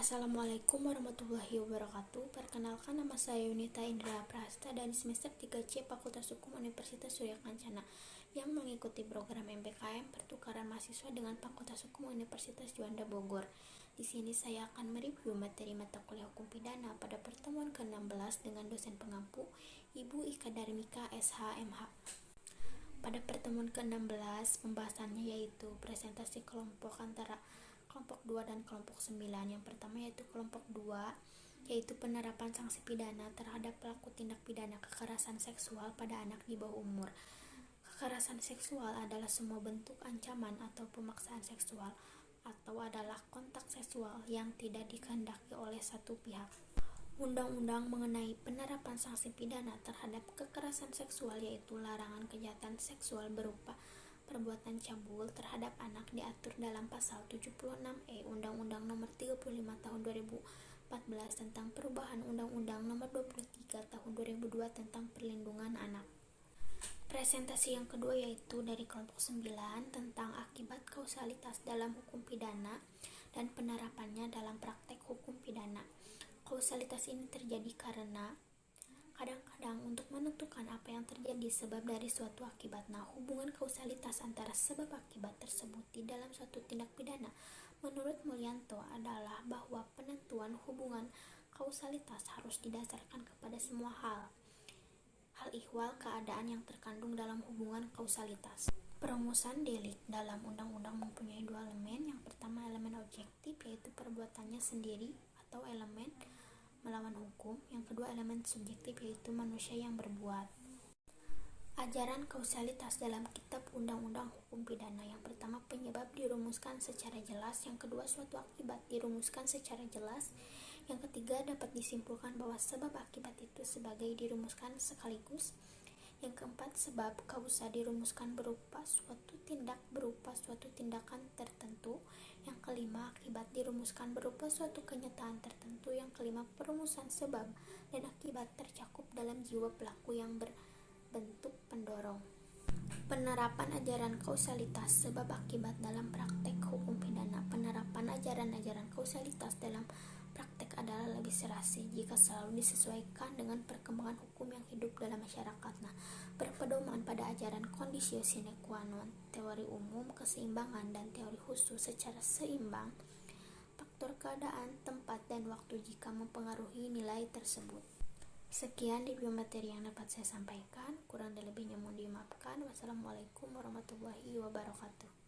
Assalamualaikum warahmatullahi wabarakatuh. Perkenalkan, nama saya Yunita Indra Prasta dari semester 3C Fakultas Hukum Universitas Surya Kencana yang mengikuti program MPKM Pertukaran Mahasiswa dengan Fakultas Hukum Universitas Juanda Bogor. Di sini saya akan mereview materi mata kuliah hukum pidana pada pertemuan ke-16 dengan dosen pengampu Ibu Ika Darmika SHMH. Pada pertemuan ke-16, pembahasannya yaitu presentasi kelompok antara kelompok 2 dan kelompok 9. Yang pertama yaitu kelompok 2, yaitu penerapan sanksi pidana terhadap pelaku tindak pidana kekerasan seksual pada anak di bawah umur. Kekerasan seksual adalah semua bentuk ancaman atau pemaksaan seksual atau adalah kontak seksual yang tidak dikehendaki oleh satu pihak. Undang-undang mengenai penerapan sanksi pidana terhadap kekerasan seksual yaitu larangan kejahatan seksual berupa perbuatan cabul terhadap anak diatur dalam pasal 76E Undang-Undang Nomor 35 Tahun 2014 tentang perubahan Undang-Undang Nomor 23 Tahun 2002 tentang perlindungan anak. Presentasi yang kedua yaitu dari kelompok 9 tentang akibat kausalitas dalam hukum pidana dan penerapannya dalam praktek hukum pidana. Kausalitas ini terjadi karena kadang-kadang untuk menentukan apa yang terjadi sebab dari suatu akibat. Hubungan kausalitas antara sebab akibat tersebut di dalam suatu tindak pidana menurut Mulyanto adalah bahwa penentuan hubungan kausalitas harus didasarkan kepada semua hal ihwal keadaan yang terkandung dalam hubungan kausalitas. Perumusan delik dalam undang-undang mempunyai dua elemen. Yang pertama elemen objektif yaitu perbuatannya sendiri atau elemen melawan hukum. Yang kedua elemen subjektif yaitu manusia yang berbuat. Ajaran kausalitas dalam kitab undang-undang hukum pidana. Yang pertama penyebab dirumuskan secara jelas. Yang kedua suatu akibat dirumuskan secara jelas. Yang ketiga dapat disimpulkan bahwa sebab akibat itu sebagai dirumuskan sekaligus. Yang keempat sebab kausa dirumuskan berupa suatu tindakan tertentu. Yang kelima akibat dirumuskan berupa suatu kenyataan tertentu. Yang kelima perumusan sebab dan akibat tercakup dalam jiwa pelaku yang berbentuk pendorong. Penerapan ajaran kausalitas sebab akibat dalam praktek hukum pidana. Penerapan ajaran-ajaran kausalitas dalam praktek adalah lebih serasi jika selalu disesuaikan dengan perkembangan hukum yang hidup dalam masyarakat. Berpedoman pada ajaran conditio sine qua non, teori umum, keseimbangan, dan teori khusus secara seimbang, faktor keadaan, tempat, dan waktu jika mempengaruhi nilai tersebut. Sekian review materi yang dapat saya sampaikan, kurang dan lebihnya mohon dimaafkan. Wassalamualaikum warahmatullahi wabarakatuh.